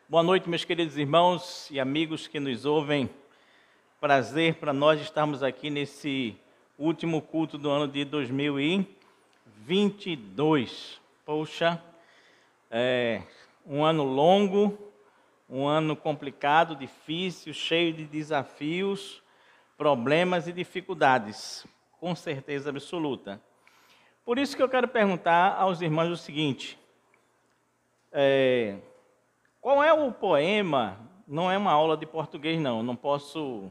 Boa noite, meus queridos irmãos e amigos que nos ouvem. Prazer para nós estarmos aqui nesse último culto do ano de 2022. Poxa, um ano longo, um ano complicado, difícil, cheio de desafios, problemas e dificuldades, com certeza absoluta. Por isso que eu quero perguntar aos irmãos o seguinte: qual é o poema? Não é uma aula de português, não posso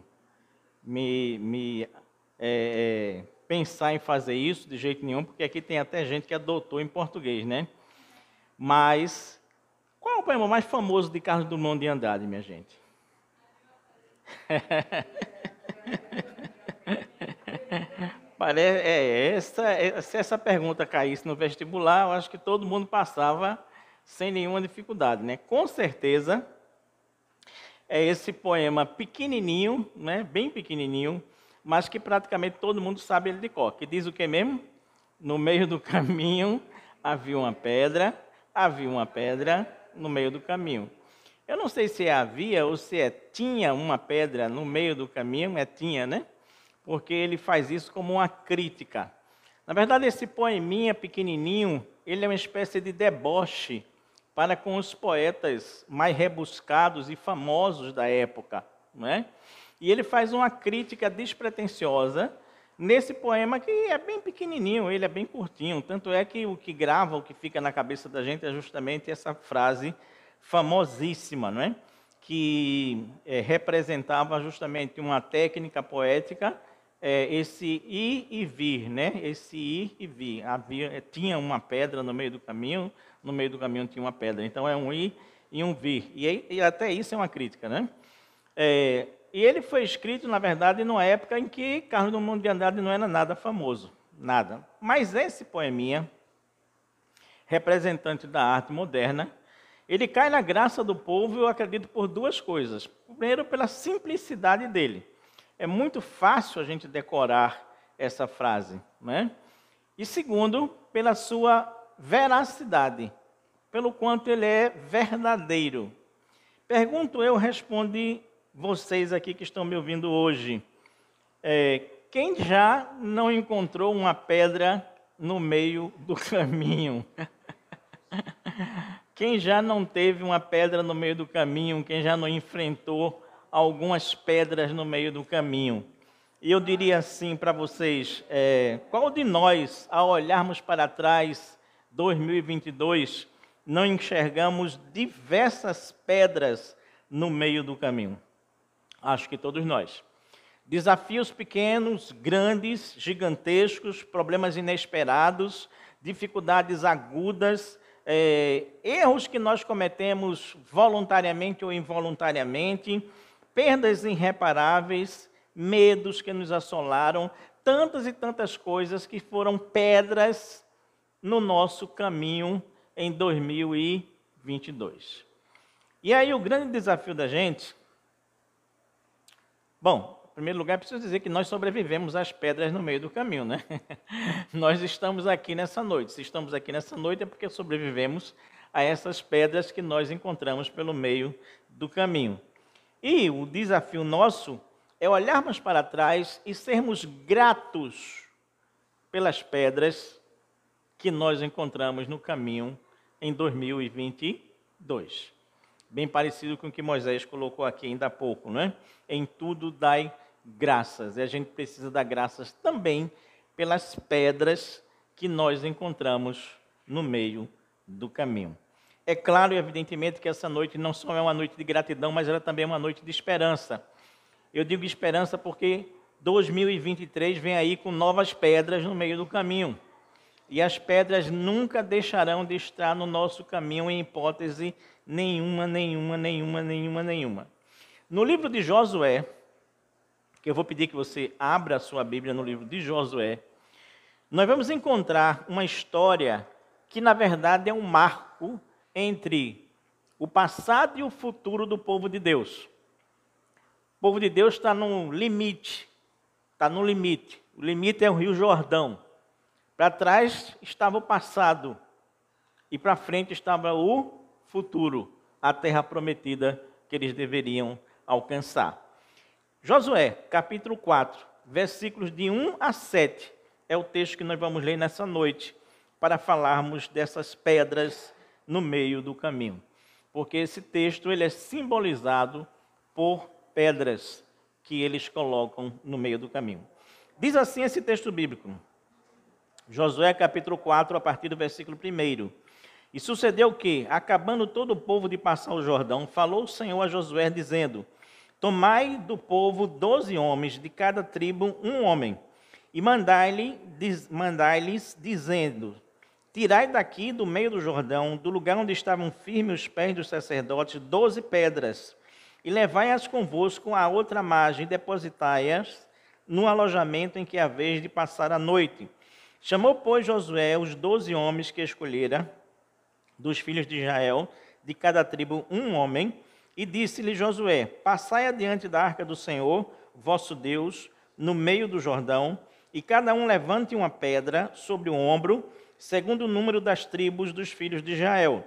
pensar em fazer isso de jeito nenhum, porque aqui tem até gente que é doutor em português, né? Mas qual é o poema mais famoso de Carlos Drummond de Andrade, minha gente? Se essa pergunta caísse no vestibular, eu acho que todo mundo passava sem nenhuma dificuldade, né? Com certeza é esse poema pequenininho, né? Bem pequenininho, mas que praticamente todo mundo sabe ele de cor. Que diz o que mesmo? No meio do caminho havia uma pedra no meio do caminho. Eu não sei se havia ou se tinha uma pedra no meio do caminho, tinha, né? Porque ele faz isso como uma crítica. Na verdade, esse poeminha pequenininho, ele é uma espécie de deboche para com os poetas mais rebuscados e famosos da época, né? E ele faz uma crítica despretensiosa nesse poema que é bem pequenininho, ele é bem curtinho. Tanto é que o que grava, o que fica na cabeça da gente é justamente essa frase famosíssima, não é? Que representava justamente uma técnica poética, esse ir e vir, né? Esse ir e vir. Tinha uma pedra no meio do caminho tinha uma pedra. Então é um ir e um vir. E até isso é uma crítica, né? E ele foi escrito, na verdade, numa época em que Carlos Drummond de Andrade não era nada famoso, nada. Mas esse poeminha, representante da arte moderna, ele cai na graça do povo, eu acredito, por duas coisas. Primeiro, pela simplicidade dele. É muito fácil a gente decorar essa frase, né? E segundo, pela sua veracidade, pelo quanto ele é verdadeiro. Pergunto eu, responde vocês aqui que estão me ouvindo hoje. Quem já não encontrou uma pedra no meio do caminho? Quem já não teve uma pedra no meio do caminho? Quem já não enfrentou algumas pedras no meio do caminho? E eu diria assim para vocês, qual de nós, ao olharmos para trás, 2022, não enxergamos diversas pedras no meio do caminho? Acho que todos nós. Desafios pequenos, grandes, gigantescos, problemas inesperados, dificuldades agudas, erros que nós cometemos voluntariamente ou involuntariamente, perdas irreparáveis, medos que nos assolaram, tantas e tantas coisas que foram pedras no nosso caminho em 2022. E aí o grande desafio da gente... Bom, em primeiro lugar, preciso dizer que nós sobrevivemos às pedras no meio do caminho, né? Nós estamos aqui nessa noite. Se estamos aqui nessa noite é porque sobrevivemos a essas pedras que nós encontramos pelo meio do caminho. E o desafio nosso é olharmos para trás e sermos gratos pelas pedras que nós encontramos no caminho em 2022. Bem parecido com o que Moisés colocou aqui ainda há pouco, não é? Em tudo dai graças. E a gente precisa dar graças também pelas pedras que nós encontramos no meio do caminho. É claro e evidentemente que essa noite não só é uma noite de gratidão, mas ela também é uma noite de esperança. Eu digo esperança porque 2023 vem aí com novas pedras no meio do caminho. E as pedras nunca deixarão de estar no nosso caminho em hipótese nenhuma. No livro de Josué, que eu vou pedir que você abra a sua Bíblia no livro de Josué, nós vamos encontrar uma história que, na verdade, é um marco entre o passado e o futuro do povo de Deus. O povo de Deus está no limite. O limite é o Rio Jordão. Para trás estava o passado e para frente estava o futuro. à terra prometida que eles deveriam alcançar. Josué, capítulo 4, versículos de 1 a 7, é o texto que nós vamos ler nessa noite, para falarmos dessas pedras no meio do caminho. Porque esse texto ele é simbolizado por pedras que eles colocam no meio do caminho. Diz assim esse texto bíblico, Josué capítulo 4, a partir do versículo 1. E sucedeu que, acabando todo o povo de passar o Jordão, falou o Senhor a Josué, dizendo: Tomai do povo 12 homens, de cada tribo um homem, e mandai-lhes, dizendo: Tirai daqui do meio do Jordão, do lugar onde estavam firmes os pés dos sacerdotes, 12 pedras, e levai-as convosco à outra margem, e depositai-as no alojamento em que haveis de passar a noite. Chamou, pois, Josué os 12 homens que escolhera dos filhos de Israel, de cada tribo um homem, e disse-lhe Josué: Passai adiante da arca do Senhor, vosso Deus, no meio do Jordão, e cada um levante uma pedra sobre o ombro, segundo o número das tribos dos filhos de Israel,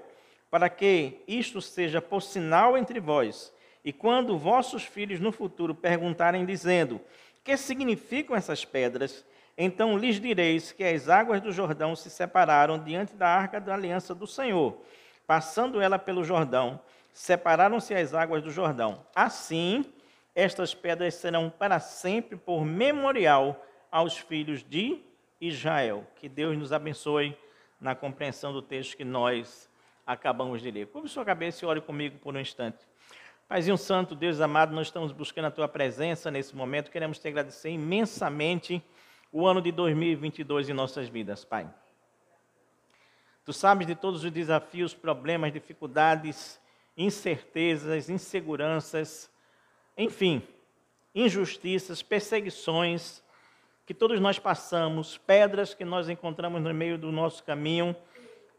para que isto seja por sinal entre vós. E quando vossos filhos no futuro perguntarem, dizendo: Que significam essas pedras? Então lhes direis que as águas do Jordão se separaram diante da arca da aliança do Senhor. Passando ela pelo Jordão, separaram-se as águas do Jordão. Assim, estas pedras serão para sempre por memorial aos filhos de Israel. Que Deus nos abençoe na compreensão do texto que nós acabamos de ler. Curve sua cabeça e ore comigo por um instante. Paizinho Santo, Deus amado, nós estamos buscando a Tua presença nesse momento. Queremos te agradecer imensamente o ano de 2022 em nossas vidas, Pai. Tu sabes de todos os desafios, problemas, dificuldades, incertezas, inseguranças, enfim, injustiças, perseguições que todos nós passamos, pedras que nós encontramos no meio do nosso caminho,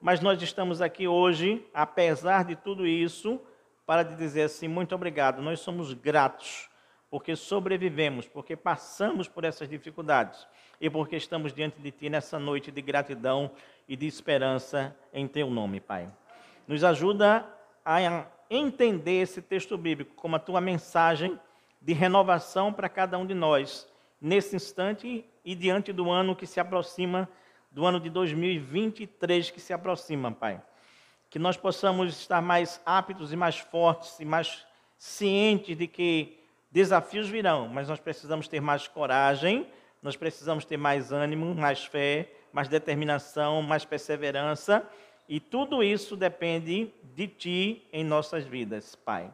mas nós estamos aqui hoje, apesar de tudo isso, para te dizer assim: muito obrigado, nós somos gratos, porque sobrevivemos, porque passamos por essas dificuldades e porque estamos diante de Ti nessa noite de gratidão e de esperança em Teu nome, Pai. Nos ajuda a entender esse texto bíblico como a Tua mensagem de renovação para cada um de nós, nesse instante e diante do ano que se aproxima, do ano de 2023 que se aproxima, Pai. Que nós possamos estar mais aptos e mais fortes e mais cientes de que desafios virão, mas nós precisamos ter mais coragem, nós precisamos ter mais ânimo, mais fé, mais determinação, mais perseverança, e tudo isso depende de Ti em nossas vidas, Pai.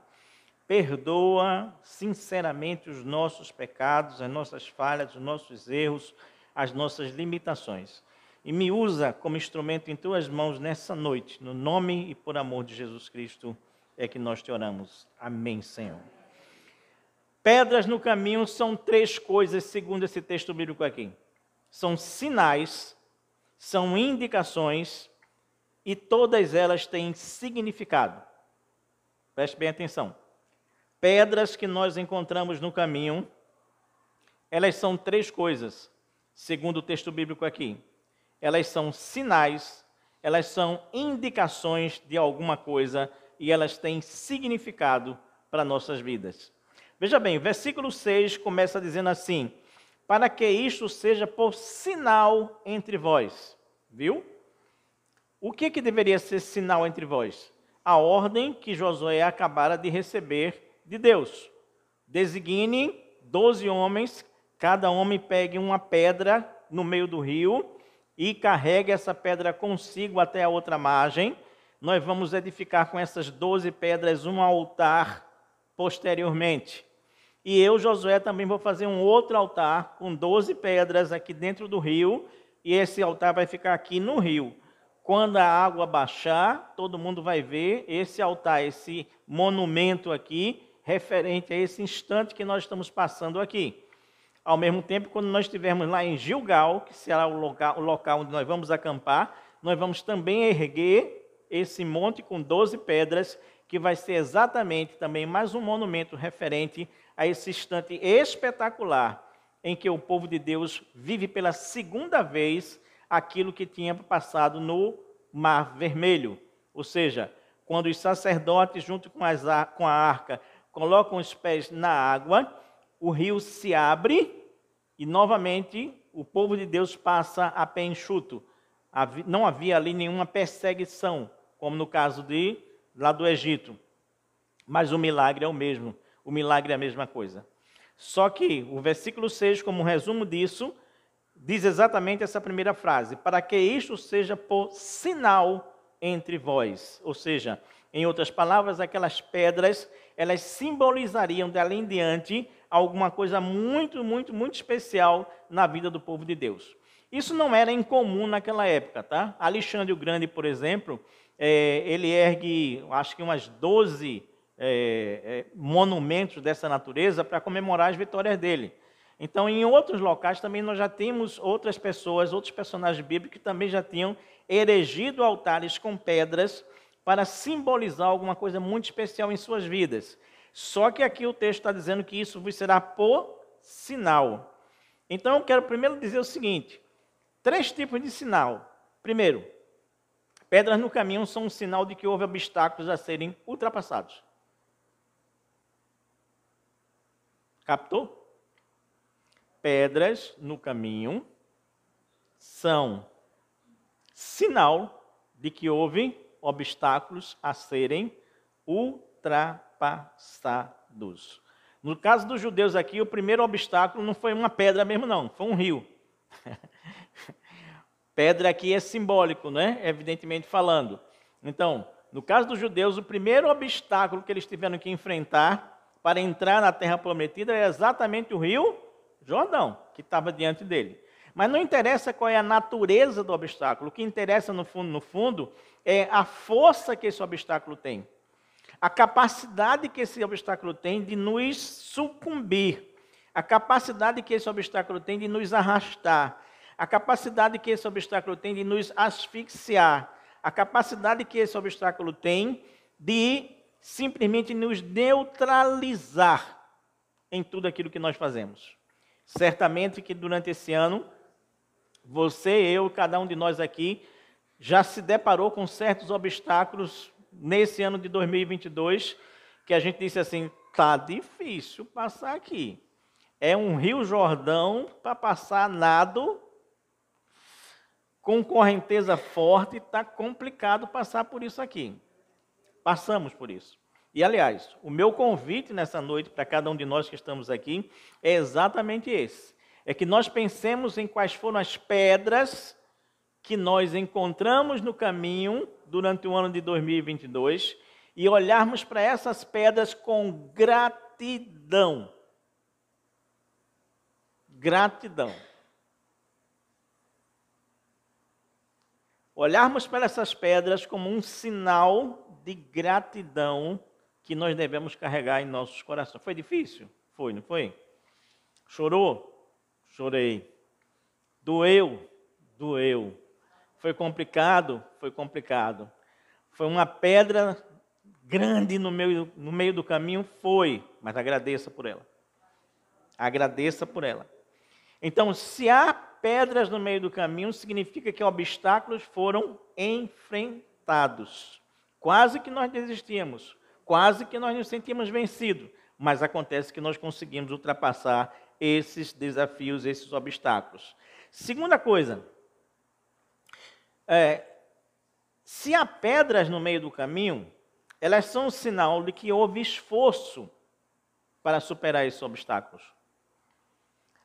Perdoa sinceramente os nossos pecados, as nossas falhas, os nossos erros, as nossas limitações. E me usa como instrumento em Tuas mãos nessa noite, no nome e por amor de Jesus Cristo, é que nós te oramos. Amém, Senhor. Pedras no caminho são 3 coisas, segundo esse texto bíblico aqui. São sinais, são indicações, e todas elas têm significado. Preste bem atenção. Pedras que nós encontramos no caminho, elas são 3 coisas, segundo o texto bíblico aqui. Elas são sinais, elas são indicações de alguma coisa e elas têm significado para nossas vidas. Veja bem, versículo 6 começa dizendo assim: para que isto seja por sinal entre vós. Viu? O que deveria ser sinal entre vós? A ordem que Josué acabara de receber de Deus. Designe 12 homens, cada homem pegue uma pedra no meio do rio e carregue essa pedra consigo até a outra margem. Nós vamos edificar com essas 12 pedras um altar posteriormente. E eu, Josué, também vou fazer um outro altar com 12 pedras aqui dentro do rio, e esse altar vai ficar aqui no rio. Quando a água baixar, todo mundo vai ver esse altar, esse monumento aqui, referente a esse instante que nós estamos passando aqui. Ao mesmo tempo, quando nós estivermos lá em Gilgal, que será o local onde nós vamos acampar, nós vamos também erguer esse monte com 12 pedras, que vai ser exatamente também mais um monumento referente a esse instante espetacular em que o povo de Deus vive pela segunda vez aquilo que tinha passado no Mar Vermelho. Ou seja, quando os sacerdotes, junto com a arca, colocam os pés na água, o rio se abre e, novamente, o povo de Deus passa a pé enxuto. Não havia ali nenhuma perseguição, como no caso lá do Egito. Mas o milagre é o mesmo. O milagre é a mesma coisa. Só que o versículo 6, como resumo disso, diz exatamente essa primeira frase: para que isto seja por sinal entre vós. Ou seja, em outras palavras, aquelas pedras, elas simbolizariam dali em diante alguma coisa muito, muito, muito especial na vida do povo de Deus. Isso não era incomum naquela época, tá? Alexandre o Grande, por exemplo, ele ergue, acho que umas 12 monumentos dessa natureza para comemorar as vitórias dele. Então, em outros locais também nós já temos outras pessoas, outros personagens bíblicos que também já tinham erigido altares com pedras para simbolizar alguma coisa muito especial em suas vidas. Só que aqui o texto está dizendo que isso vos será por sinal. Então, eu quero primeiro dizer o seguinte: 3 tipos de sinal. Primeiro, pedras no caminho são um sinal de que houve obstáculos a serem ultrapassados. Captou? Pedras no caminho são sinal de que houve obstáculos a serem ultrapassados. No caso dos judeus aqui, o primeiro obstáculo não foi uma pedra mesmo não, foi um rio. Pedra aqui é simbólico, né? Evidentemente falando. Então, no caso dos judeus, o primeiro obstáculo que eles tiveram que enfrentar para entrar na terra prometida é exatamente o rio Jordão, que estava diante dele. Mas não interessa qual é a natureza do obstáculo, o que interessa no fundo, é a força que esse obstáculo tem. A capacidade que esse obstáculo tem de nos sucumbir, a capacidade que esse obstáculo tem de nos arrastar, a capacidade que esse obstáculo tem de nos asfixiar, a capacidade que esse obstáculo tem de simplesmente nos neutralizar em tudo aquilo que nós fazemos. Certamente que durante esse ano, você, eu, cada um de nós aqui, já se deparou com certos obstáculos nesse ano de 2022, que a gente disse assim, tá difícil passar aqui. É um Rio Jordão para passar nado, com correnteza forte, está complicado passar por isso aqui. Passamos por isso. E, aliás, o meu convite nessa noite para cada um de nós que estamos aqui é exatamente esse. É que nós pensemos em quais foram as pedras que nós encontramos no caminho durante o ano de 2022 e olharmos para essas pedras com gratidão. Gratidão. Olharmos para essas pedras como um sinal de gratidão que nós devemos carregar em nossos corações. Foi difícil? Foi, não foi? Chorou? Chorei. Doeu? Doeu. Foi complicado? Foi complicado. Foi uma pedra grande no meio do caminho? Foi, mas agradeça por ela. Agradeça por ela. Então, se há pedras no meio do caminho, significa que obstáculos foram enfrentados. Quase que nós desistimos, quase que nós nos sentimos vencidos, mas acontece que nós conseguimos ultrapassar esses desafios, esses obstáculos. Segunda coisa, se há pedras no meio do caminho, elas são um sinal de que houve esforço para superar esses obstáculos.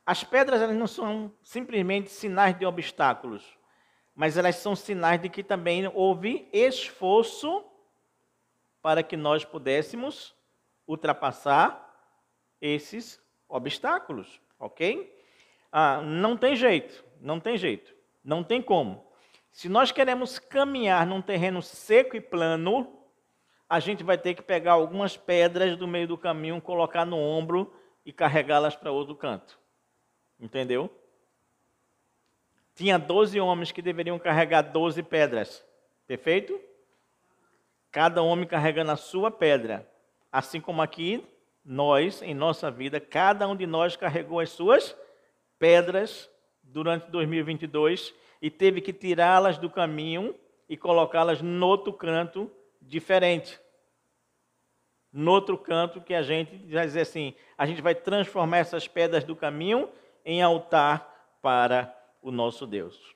As pedras, elas não são simplesmente sinais de obstáculos, mas elas são sinais de que também houve esforço para que nós pudéssemos ultrapassar esses obstáculos, ok? Não tem jeito, não tem jeito, não tem como. Se nós queremos caminhar num terreno seco e plano, a gente vai ter que pegar algumas pedras do meio do caminho, colocar no ombro e carregá-las para outro canto. Entendeu? Tinha 12 homens que deveriam carregar 12 pedras. Perfeito? Cada homem carregando a sua pedra. Assim como aqui, nós, em nossa vida, cada um de nós carregou as suas pedras durante 2022 e teve que tirá-las do caminho e colocá-las no outro canto diferente. No outro canto, que a gente vai dizer assim, a gente vai transformar essas pedras do caminho em altar para o nosso Deus.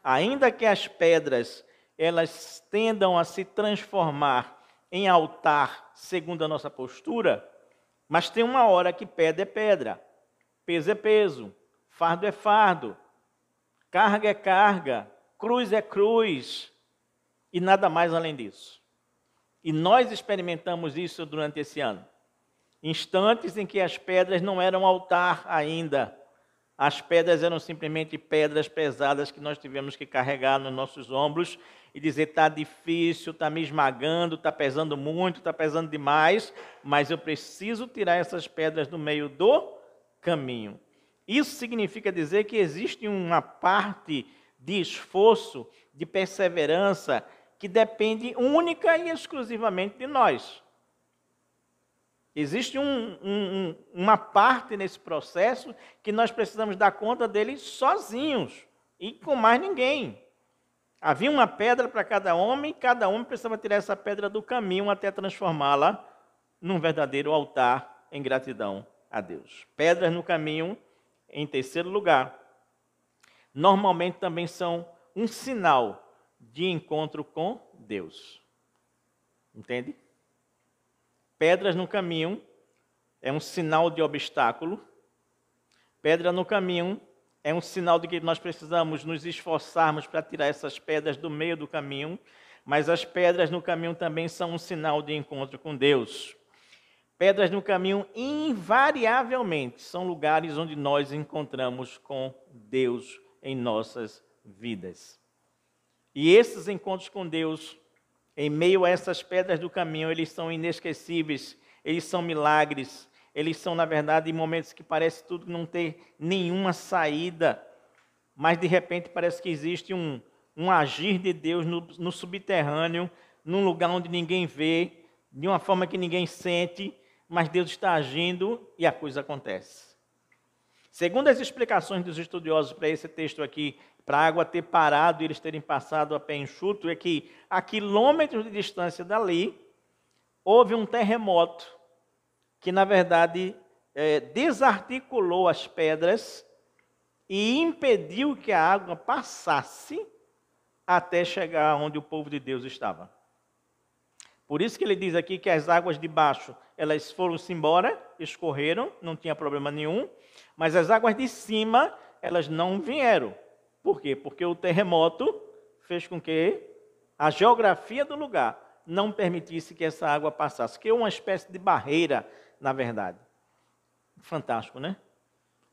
Ainda que as pedras, elas tendam a se transformar em altar, segundo a nossa postura, mas tem uma hora que pedra é pedra, peso é peso, fardo é fardo, carga é carga, cruz é cruz, e nada mais além disso. E nós experimentamos isso durante esse ano. Instantes em que as pedras não eram altar ainda. As pedras eram simplesmente pedras pesadas que nós tivemos que carregar nos nossos ombros e dizer, está difícil, está me esmagando, está pesando muito, está pesando demais, mas eu preciso tirar essas pedras do meio do caminho. Isso significa dizer que existe uma parte de esforço, de perseverança, que depende única e exclusivamente de nós. Existe uma parte nesse processo que nós precisamos dar conta dele sozinhos e com mais ninguém. Havia uma pedra para cada homem e cada homem precisava tirar essa pedra do caminho até transformá-la num verdadeiro altar em gratidão a Deus. Pedras no caminho, em terceiro lugar, normalmente também são um sinal de encontro com Deus. Entende? Pedras no caminho é um sinal de obstáculo. Pedra no caminho é um sinal de que nós precisamos nos esforçarmos para tirar essas pedras do meio do caminho, mas as pedras no caminho também são um sinal de encontro com Deus. Pedras no caminho, invariavelmente, são lugares onde nós encontramos com Deus em nossas vidas. E esses encontros com Deus, em meio a essas pedras do caminho, eles são inesquecíveis, eles são milagres, eles são, na verdade, momentos que parece tudo não ter nenhuma saída, mas de repente parece que existe um agir de Deus no subterrâneo, num lugar onde ninguém vê, de uma forma que ninguém sente, mas Deus está agindo e a coisa acontece. Segundo as explicações dos estudiosos para esse texto aqui, para a água ter parado e eles terem passado a pé enxuto, é que a quilômetros de distância dali, houve um terremoto que, na verdade, desarticulou as pedras e impediu que a água passasse até chegar onde o povo de Deus estava. Por isso que ele diz aqui que as águas de baixo, elas foram-se embora, escorreram, não tinha problema nenhum, mas as águas de cima, elas não vieram. Por quê? Porque o terremoto fez com que a geografia do lugar não permitisse que essa água passasse, que é uma espécie de barreira, na verdade. Fantástico, né?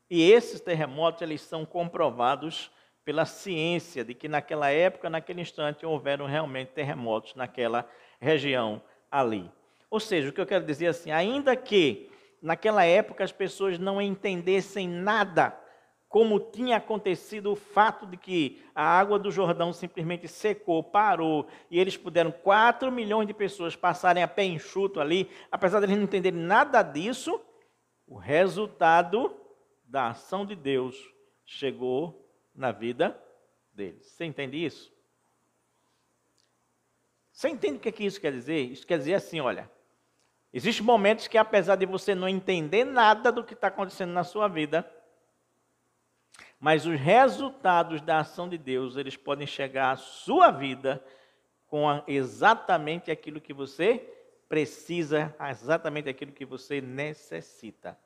E esses terremotos, eles são comprovados pela ciência, de que naquela época, naquele instante, houveram realmente terremotos naquela região ali. Ou seja, o que eu quero dizer assim, ainda que naquela época as pessoas não entendessem nada, como tinha acontecido o fato de que a água do Jordão simplesmente secou, parou, e eles puderam 4 milhões de pessoas passarem a pé enxuto ali, apesar de eles não entenderem nada disso, o resultado da ação de Deus chegou na vida deles. Você entende isso? Você entende o que isso quer dizer? Isso quer dizer assim, olha, existem momentos que apesar de você não entender nada do que está acontecendo na sua vida, mas os resultados da ação de Deus, eles podem chegar à sua vida com exatamente aquilo que você precisa, exatamente aquilo que você necessita.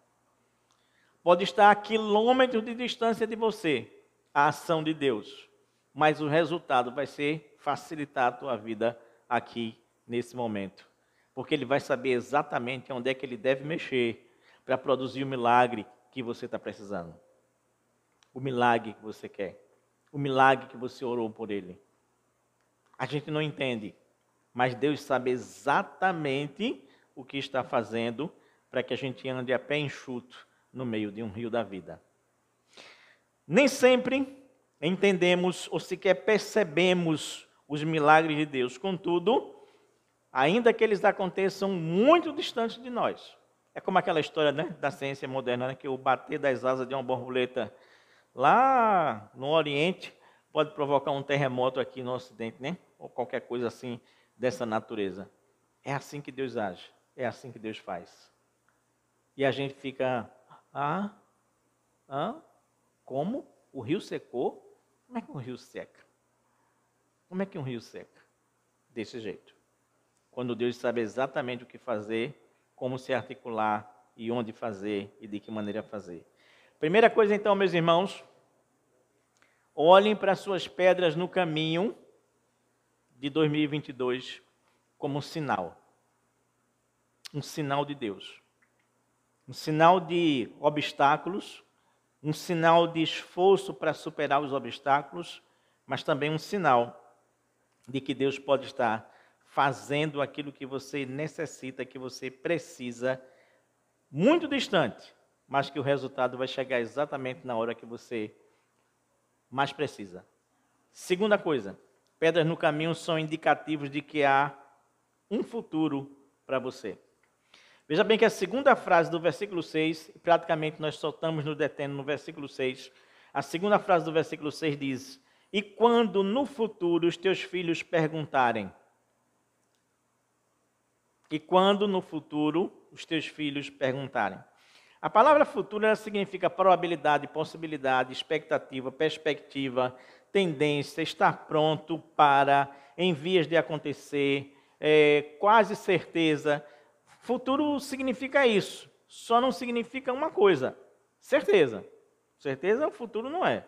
Pode estar a quilômetros de distância de você, a ação de Deus, mas o resultado vai ser facilitar a tua vida aqui, nesse momento. Porque Ele vai saber exatamente onde é que Ele deve mexer para produzir o milagre que você está precisando. O milagre que você quer. O milagre que você orou por Ele. A gente não entende, mas Deus sabe exatamente o que está fazendo para que a gente ande a pé enxuto no meio de um rio da vida. Nem sempre entendemos ou sequer percebemos os milagres de Deus. Contudo, ainda que eles aconteçam muito distantes de nós. É como aquela história, né, da ciência moderna, né, que o bater das asas de uma borboleta lá no Oriente pode provocar um terremoto aqui no Ocidente, né? Ou qualquer coisa assim dessa natureza. É assim que Deus age, é assim que Deus faz. E a gente fica, como? O rio secou? Como é que um rio seca? Como é que um rio seca? Desse jeito. Quando Deus sabe exatamente o que fazer, como se articular e onde fazer e de que maneira fazer. Primeira coisa então, meus irmãos, olhem para suas pedras no caminho de 2022 como um sinal de Deus. Um sinal de obstáculos, um sinal de esforço para superar os obstáculos, mas também um sinal de que Deus pode estar fazendo aquilo que você necessita, que você precisa, muito distante, mas que o resultado vai chegar exatamente na hora que você mais precisa. Segunda coisa, pedras no caminho são indicativos de que há um futuro para você. Veja bem que a segunda frase do versículo 6, praticamente nós só estamos nos detendo no versículo 6, a segunda frase do versículo 6 diz: e quando no futuro os teus filhos perguntarem. E quando no futuro os teus filhos perguntarem. A palavra futuro ela significa probabilidade, possibilidade, expectativa, perspectiva, tendência, estar pronto para, em vias de acontecer, quase certeza. Futuro significa isso, só não significa uma coisa, certeza. Certeza o futuro não é.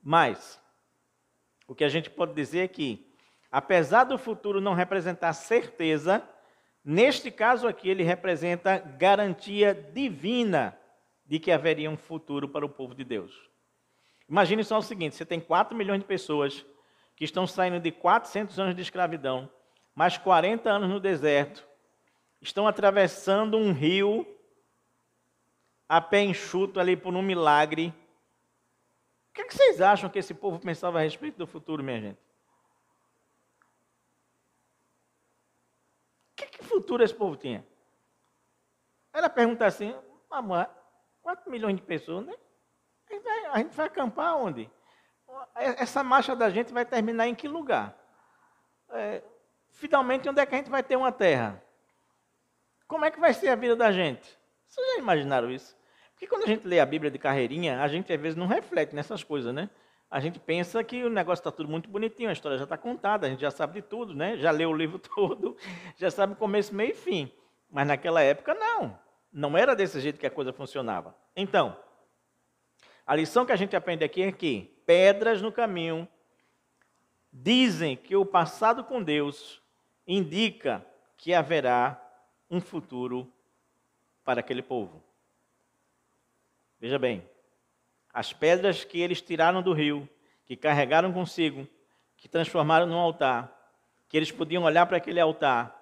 Mas, o que a gente pode dizer é que, apesar do futuro não representar certeza, neste caso aqui ele representa garantia divina de que haveria um futuro para o povo de Deus. Imagine só o seguinte, você tem 4 milhões de pessoas que estão saindo de 400 anos de escravidão, mais 40 anos no deserto, estão atravessando um rio a pé enxuto ali por um milagre. O que vocês acham que esse povo pensava a respeito do futuro, minha gente? Que futuro esse povo tinha? Ela pergunta assim, amor, 4 milhões de pessoas, né? A gente vai acampar onde? Essa marcha da gente vai terminar em que lugar? Finalmente, onde é que a gente vai ter uma terra? Como é que vai ser a vida da gente? Vocês já imaginaram isso? Porque quando a gente lê a Bíblia de carreirinha, a gente às vezes não reflete nessas coisas, né? A gente pensa que o negócio está tudo muito bonitinho, a história já está contada, a gente já sabe de tudo, né? Já leu o livro todo, já sabe o começo, meio e fim. Mas naquela época, não. Não era desse jeito que a coisa funcionava. Então, a lição que a gente aprende aqui é que pedras no caminho dizem que o passado com Deus indica que haverá um futuro para aquele povo. Veja bem, as pedras que eles tiraram do rio, que carregaram consigo, que transformaram num altar, que eles podiam olhar para aquele altar,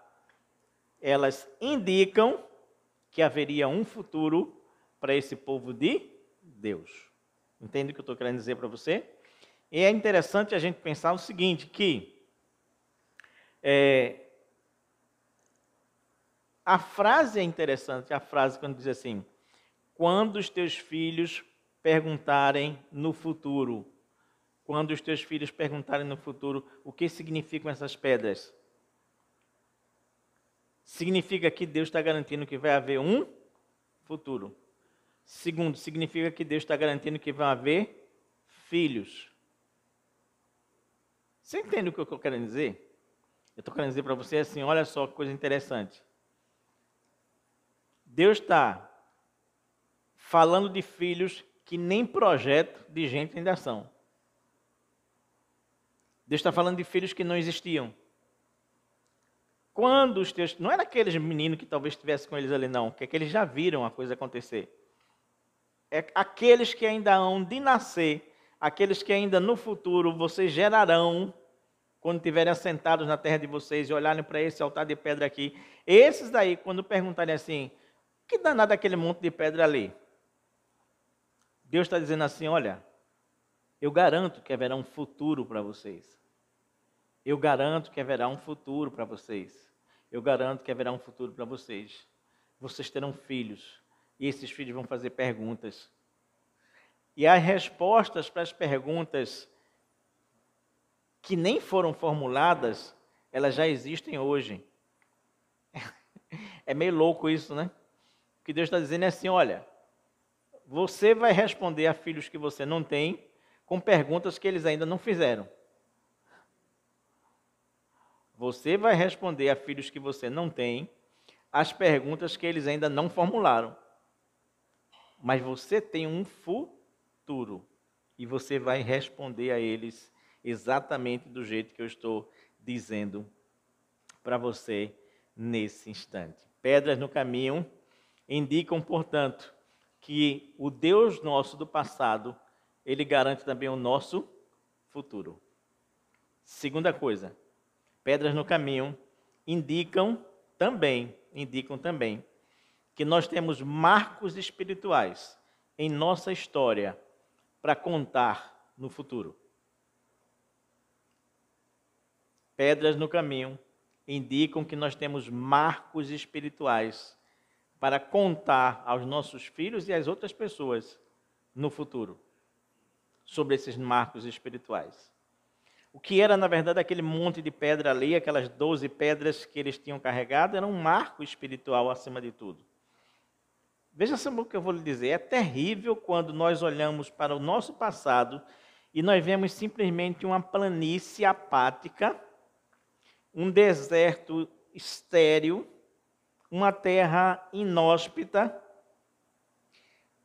elas indicam que haveria um futuro para esse povo de Deus. Entende o que eu estou querendo dizer para você? E é interessante a gente pensar o seguinte, que a frase é interessante, a frase quando diz assim, quando os teus filhos perguntarem no futuro, quando os teus filhos perguntarem no futuro, o que significam essas pedras? Significa que Deus está garantindo que vai haver um futuro. Segundo, significa que Deus está garantindo que vai haver filhos. Você entende o que eu estou querendo dizer? Eu estou querendo dizer para você assim, olha só que coisa interessante. Deus está falando de filhos que nem projeto de gente ainda são. Deus está falando de filhos que não existiam. Quando os teus... Não era aqueles meninos que talvez estivessem com eles ali, não. Que é que eles já viram a coisa acontecer. É aqueles que ainda hão de nascer, aqueles que ainda no futuro vocês gerarão, quando estiverem assentados na terra de vocês e olharem para esse altar de pedra aqui. Esses daí, quando perguntarem assim, que danado aquele monte de pedra ali? Deus está dizendo assim, olha, eu garanto que haverá um futuro para vocês. Eu garanto que haverá um futuro para vocês. Eu garanto que haverá um futuro para vocês. Vocês terão filhos. E esses filhos vão fazer perguntas. E as respostas para as perguntas que nem foram formuladas elas já existem hoje. É meio louco isso, né? O que Deus está dizendo é assim, olha, você vai responder a filhos que você não tem com perguntas que eles ainda não fizeram. Você vai responder a filhos que você não tem as perguntas que eles ainda não formularam. Mas você tem um futuro e você vai responder a eles exatamente do jeito que eu estou dizendo para você nesse instante. Pedras no caminho indicam, portanto, que o Deus nosso do passado, ele garante também o nosso futuro. Segunda coisa, pedras no caminho indicam também que nós temos marcos espirituais em nossa história para contar no futuro. Pedras no caminho indicam que nós temos marcos espirituais para contar aos nossos filhos e às outras pessoas no futuro sobre esses marcos espirituais. O que era, na verdade, aquele monte de pedra ali, aquelas 12 pedras que eles tinham carregado, era um marco espiritual acima de tudo. Veja só o que eu vou lhe dizer, é terrível quando nós olhamos para o nosso passado e nós vemos simplesmente uma planície apática, um deserto estéril, uma terra inóspita,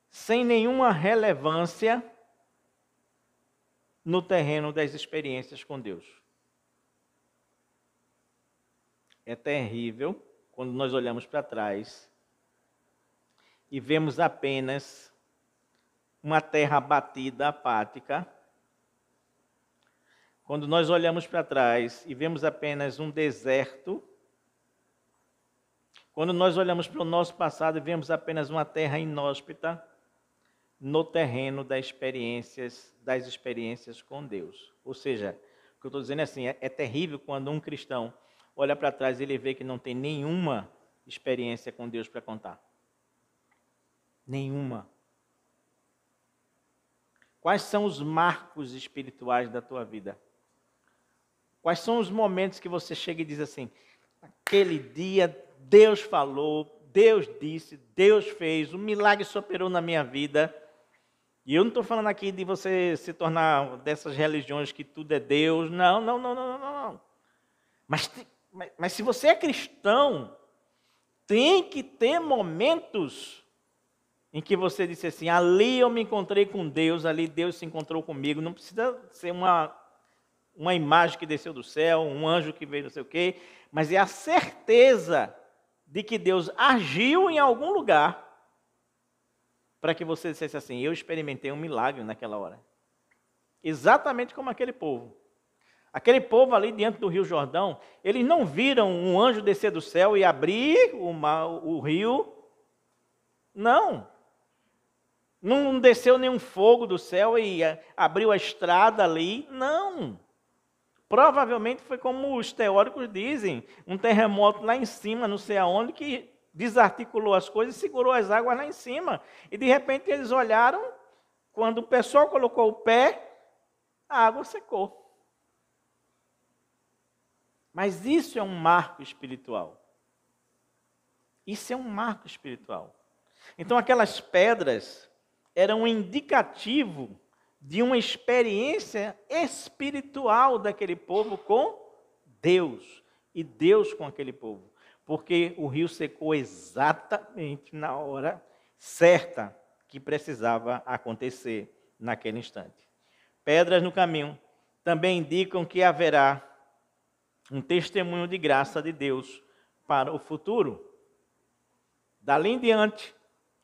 sem nenhuma relevância no terreno das experiências com Deus. É terrível quando nós olhamos para trás e vemos apenas uma terra batida, apática. Quando nós olhamos para trás e vemos apenas um deserto. Quando nós olhamos para o nosso passado e vemos apenas uma terra inóspita no terreno das experiências com Deus. Ou seja, o que eu estou dizendo é assim, é terrível quando um cristão olha para trás e ele vê que não tem nenhuma experiência com Deus para contar. Nenhuma. Quais são os marcos espirituais da tua vida? Quais são os momentos que você chega e diz assim, aquele dia Deus falou, Deus disse, Deus fez, um milagre se operou na minha vida. E eu não estou falando aqui de você se tornar dessas religiões que tudo é Deus. Não. Mas se você é cristão, tem que ter momentos em que você disse assim, ali eu me encontrei com Deus, ali Deus se encontrou comigo. Não precisa ser uma imagem que desceu do céu, um anjo que veio não sei o quê, mas é a certeza de que Deus agiu em algum lugar para que você dissesse assim, eu experimentei um milagre naquela hora. Exatamente como aquele povo. Aquele povo ali diante do Rio Jordão, eles não viram um anjo descer do céu e abrir o rio. Não. Não desceu nenhum fogo do céu e abriu a estrada ali. Não. Provavelmente foi como os teóricos dizem, um terremoto lá em cima, não sei aonde, que desarticulou as coisas e segurou as águas lá em cima. E de repente eles olharam, quando o pessoal colocou o pé, a água secou. Mas isso é um marco espiritual. Isso é um marco espiritual. Então aquelas pedras eram um indicativo de uma experiência espiritual daquele povo com Deus. E Deus com aquele povo. Porque o rio secou exatamente na hora certa que precisava acontecer naquele instante. Pedras no caminho também indicam que haverá um testemunho de graça de Deus para o futuro. Dali em diante,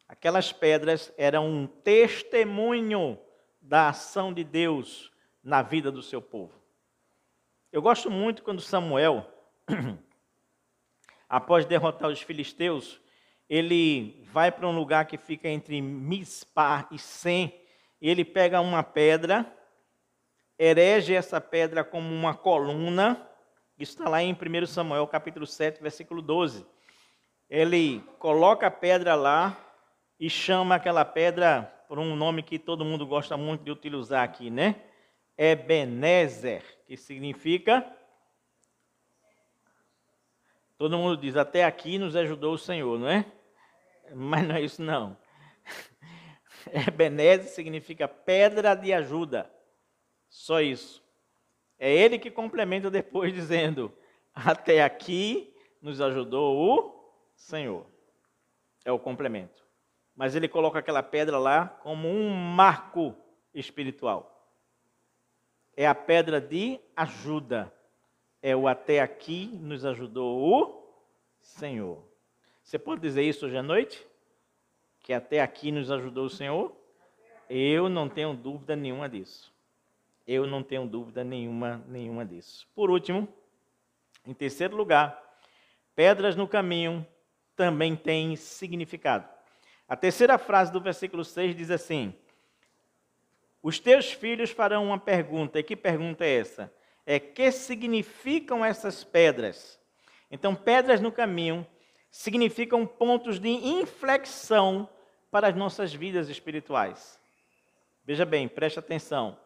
aquelas pedras eram um testemunho da ação de Deus na vida do seu povo. Eu gosto muito quando Samuel, após derrotar os filisteus, ele vai para um lugar que fica entre Mispá e Sem, e ele pega uma pedra, erege essa pedra como uma coluna. Isso está lá em 1 Samuel, capítulo 7, versículo 12. Ele coloca a pedra lá e chama aquela pedra por um nome que todo mundo gosta muito de utilizar aqui, né? Ebenezer, que significa Todo mundo diz, até aqui nos ajudou o Senhor, não é? Mas não é isso não. Ebenezer significa pedra de ajuda. Só isso. É ele que complementa depois dizendo, até aqui nos ajudou o Senhor. É o complemento. Mas ele coloca aquela pedra lá como um marco espiritual. É a pedra de ajuda. É o até aqui nos ajudou o Senhor. Você pode dizer isso hoje à noite? Que até aqui nos ajudou o Senhor? Eu não tenho dúvida nenhuma disso. Eu não tenho dúvida nenhuma disso. Por último, em terceiro lugar, pedras no caminho também têm significado. A terceira frase do versículo 6 diz assim: os teus filhos farão uma pergunta. E que pergunta é essa? É, que significam essas pedras? Então, pedras no caminho significam pontos de inflexão para as nossas vidas espirituais. Veja bem, preste atenção.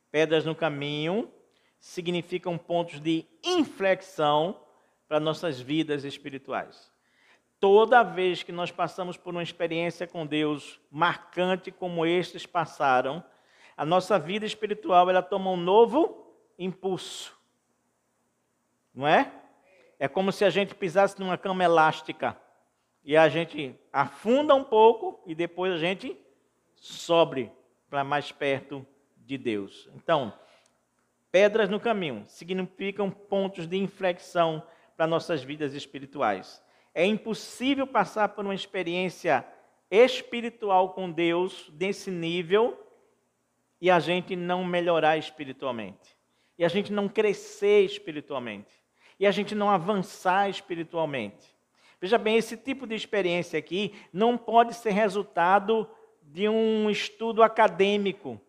Pedras no caminho significam pontos de inflexão para nossas vidas espirituais. Toda vez que nós passamos por uma experiência com Deus marcante como estes passaram, a nossa vida espiritual ela toma um novo impulso. Não é? É como se a gente pisasse numa cama elástica e a gente afunda um pouco e depois a gente sobe para mais perto de Deus. Então, pedras no caminho significam pontos de inflexão para nossas vidas espirituais. É impossível passar por uma experiência espiritual com Deus desse nível e a gente não melhorar espiritualmente. E a gente não crescer espiritualmente. E a gente não avançar espiritualmente. Veja bem, esse tipo de experiência aqui não pode ser resultado de um estudo acadêmico.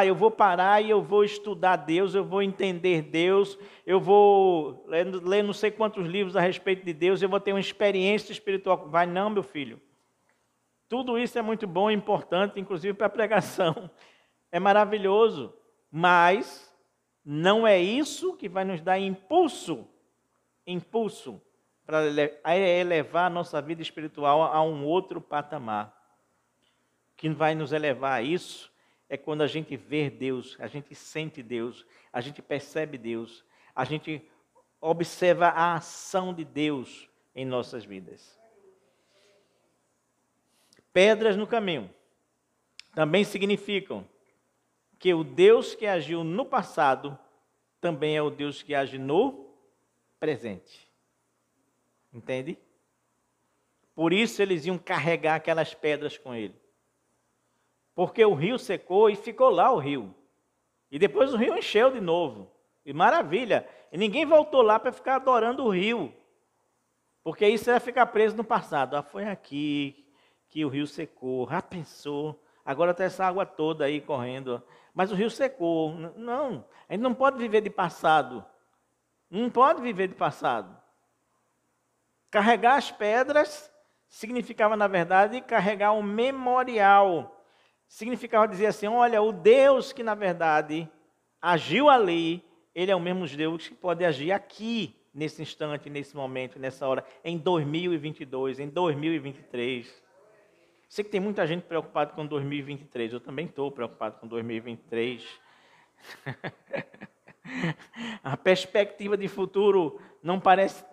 Eu vou parar e eu vou estudar Deus, eu vou entender Deus, eu vou ler não sei quantos livros a respeito de Deus, eu vou ter uma experiência espiritual. Vai não, meu filho. Tudo isso é muito bom e importante, inclusive para a pregação. É maravilhoso, mas não é isso que vai nos dar impulso para elevar a nossa vida espiritual a um outro patamar. O que vai nos elevar a isso é quando a gente vê Deus, a gente sente Deus, a gente percebe Deus, a gente observa a ação de Deus em nossas vidas. Pedras no caminho também significam que o Deus que agiu no passado também é o Deus que age no presente. Entende? Por isso eles iam carregar aquelas pedras com ele. Porque o rio secou e ficou lá o rio. E depois o rio encheu de novo. E maravilha. E ninguém voltou lá para ficar adorando o rio. Porque isso ia ficar preso no passado. Foi aqui que o rio secou. Já pensou? Agora está essa água toda aí correndo. Mas o rio secou. Não, a gente não pode viver de passado. Não pode viver de passado. Carregar as pedras significava, na verdade, carregar um memorial. Significava dizer assim, olha, o Deus que, na verdade, agiu ali, ele é o mesmo Deus que pode agir aqui, nesse instante, nesse momento, nessa hora, em 2022, em 2023. Sei que tem muita gente preocupada com 2023, eu também estou preocupado com 2023. A perspectiva de futuro não parece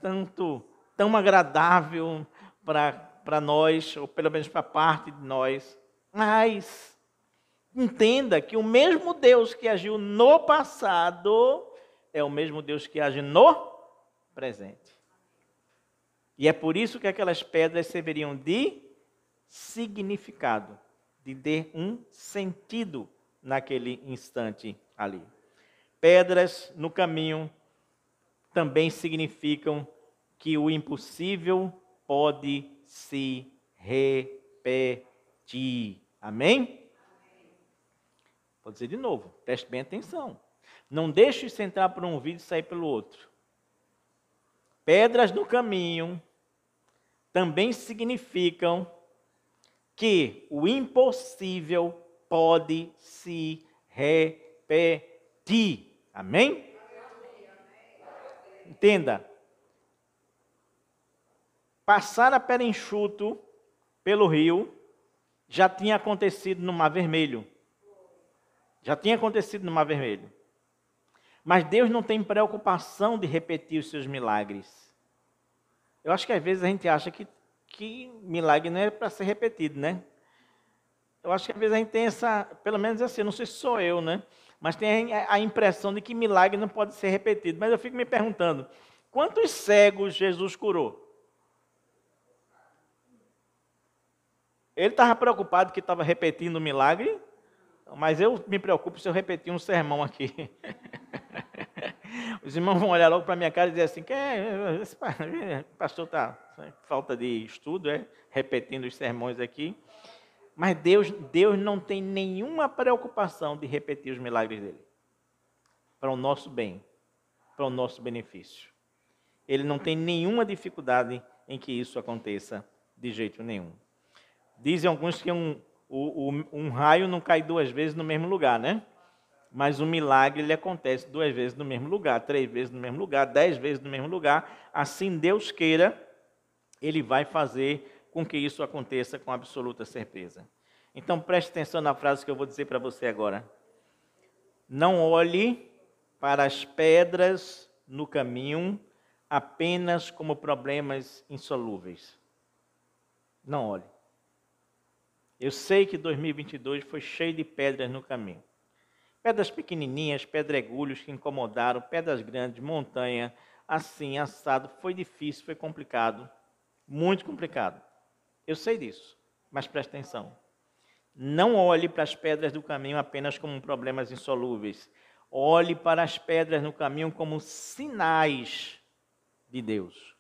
tão agradável para nós, ou pelo menos para parte de nós. Mas entenda que o mesmo Deus que agiu no passado é o mesmo Deus que age no presente. E é por isso que aquelas pedras serviriam de significado, de ter um sentido naquele instante ali. Pedras no caminho também significam que o impossível pode se repetir. Amém? Vou dizer de novo, preste bem atenção. Não deixe isso entrar por um ouvido e sair pelo outro. Pedras no caminho também significam que o impossível pode se repetir. Amém? Entenda. passar a pé enxuto pelo rio já tinha acontecido no Mar Vermelho. Já tinha acontecido no Mar Vermelho. Mas Deus não tem preocupação de repetir os seus milagres. Eu acho que às vezes a gente acha que milagre não é para ser repetido, né? Eu acho que às vezes a gente tem essa, pelo menos assim, não sei se sou eu, né? Mas tem a impressão de que milagre não pode ser repetido. Mas eu fico me perguntando, quantos cegos Jesus curou? Ele estava preocupado que estava repetindo o milagre, mas eu me preocupo se eu repetir um sermão aqui. Os irmãos vão olhar logo para a minha cara e dizer assim, esse pastor está falta de estudo, repetindo os sermões aqui. Mas Deus não tem nenhuma preocupação de repetir os milagres dele. Para o nosso bem, para o nosso benefício. Ele não tem nenhuma dificuldade em que isso aconteça de jeito nenhum. Dizem alguns que um raio não cai 2 vezes no mesmo lugar, né? Mas o milagre ele acontece 2 vezes no mesmo lugar, 3 vezes no mesmo lugar, 10 vezes no mesmo lugar. Assim Deus queira, Ele vai fazer com que isso aconteça com absoluta certeza. Então preste atenção na frase que eu vou dizer para você agora. Não olhe para as pedras no caminho apenas como problemas insolúveis. Não olhe. Eu sei que 2022 foi cheio de pedras no caminho. Pedras pequenininhas, pedregulhos que incomodaram, pedras grandes, montanha, assim, assado. Foi difícil, foi complicado, muito complicado. Eu sei disso, mas preste atenção. Não olhe para as pedras do caminho apenas como problemas insolúveis. Olhe para as pedras no caminho como sinais de Deus.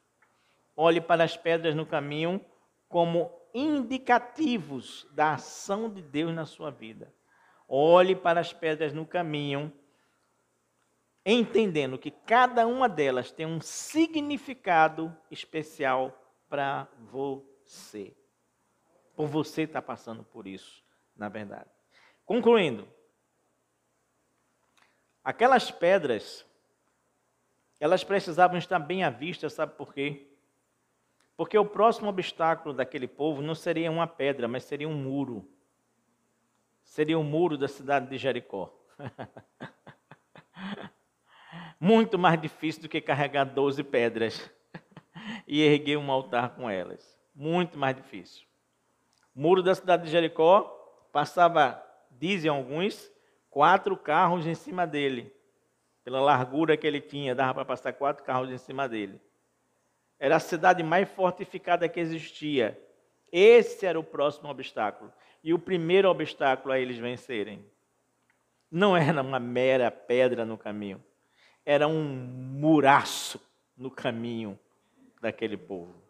Olhe para as pedras no caminho como indicativos da ação de Deus na sua vida. Olhe para as pedras no caminho, entendendo que cada uma delas tem um significado especial para você. Por você estar passando por isso, na verdade. Concluindo, aquelas pedras, elas precisavam estar bem à vista, sabe por quê? Porque o próximo obstáculo daquele povo não seria uma pedra, mas seria um muro. Seria o muro da cidade de Jericó. Muito mais difícil do que carregar 12 pedras e erguer um altar com elas. Muito mais difícil. O muro da cidade de Jericó passava, dizem alguns, 4 carros em cima dele. Pela largura que ele tinha, dava para passar 4 carros em cima dele. Era a cidade mais fortificada que existia. Esse era o próximo obstáculo. E o primeiro obstáculo a eles vencerem. Não era uma mera pedra no caminho. Era um muraço no caminho daquele povo.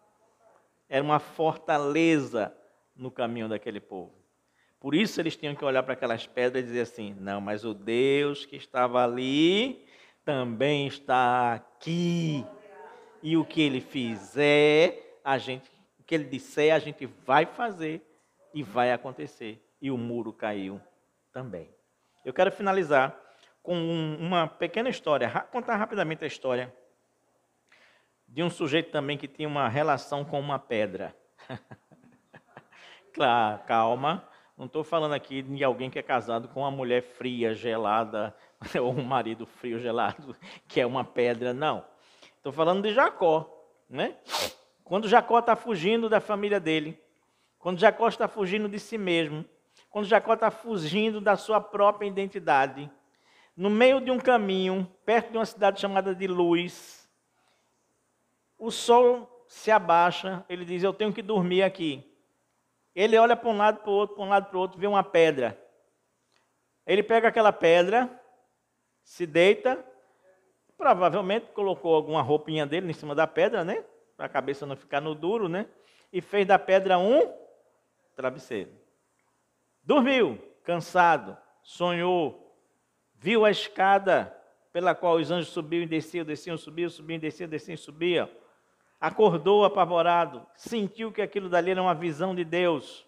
Era uma fortaleza no caminho daquele povo. Por isso eles tinham que olhar para aquelas pedras e dizer assim, não, mas o Deus que estava ali também está aqui. E o que ele fizer, o que ele disser, a gente vai fazer e vai acontecer. E o muro caiu também. Eu quero finalizar com uma pequena história, contar rapidamente a história de um sujeito também que tinha uma relação com uma pedra. Claro, calma, não estou falando aqui de alguém que é casado com uma mulher fria, gelada, ou um marido frio, gelado, que é uma pedra, não. Estou falando de Jacó, né? Quando Jacó está fugindo da família dele, quando Jacó está fugindo de si mesmo, quando Jacó está fugindo da sua própria identidade, no meio de um caminho, perto de uma cidade chamada de Luz, o sol se abaixa, ele diz, eu tenho que dormir aqui. Ele olha para um lado, para o outro, para um lado, para o outro, vê uma pedra. Ele pega aquela pedra, se deita, provavelmente colocou alguma roupinha dele em cima da pedra, né? Para a cabeça não ficar no duro, né? E fez da pedra um travesseiro. Dormiu, cansado, sonhou, viu a escada pela qual os anjos subiam e desciam, desciam, subiam, subiam, desciam, desciam, subiam. Acordou apavorado, sentiu que aquilo dali era uma visão de Deus.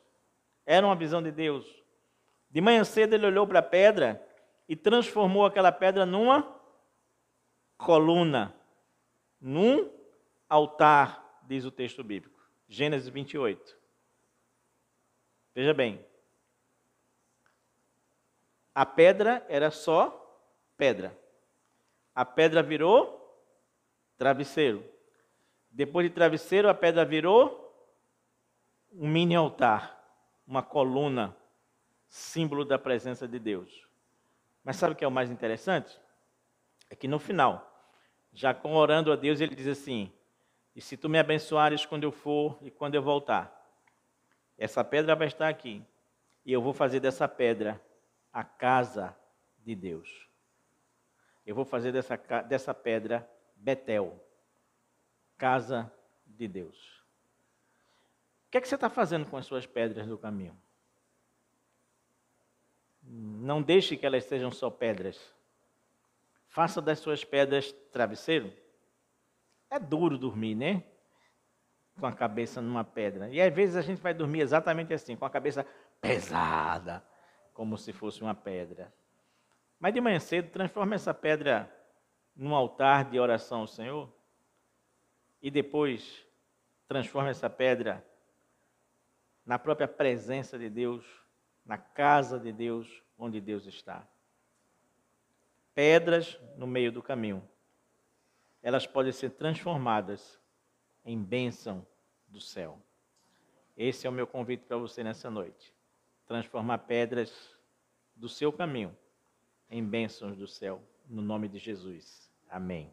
Era uma visão de Deus. De manhã cedo ele olhou para a pedra e transformou aquela pedra numa coluna, num altar, diz o texto bíblico. Gênesis 28. Veja bem. A pedra era só pedra. A pedra virou travesseiro. Depois de travesseiro, a pedra virou um mini altar, uma coluna, símbolo da presença de Deus. Mas sabe o que é o mais interessante? É que no final, Jacó orando a Deus, ele diz assim: e se tu me abençoares quando eu for e quando eu voltar, essa pedra vai estar aqui, e eu vou fazer dessa pedra a casa de Deus. Eu vou fazer dessa pedra Betel, casa de Deus. O que é que você está fazendo com as suas pedras do caminho? Não deixe que elas sejam só pedras. Faça das suas pedras travesseiro. É duro dormir, né? Com a cabeça numa pedra. E às vezes a gente vai dormir exatamente assim, com a cabeça pesada, como se fosse uma pedra. Mas de manhã cedo, transforma essa pedra num altar de oração ao Senhor. E depois, transforma essa pedra na própria presença de Deus, na casa de Deus, onde Deus está. Pedras no meio do caminho. Elas podem ser transformadas em bênção do céu. Esse é o meu convite para você nessa noite. Transformar pedras do seu caminho em bênçãos do céu, no nome de Jesus. Amém.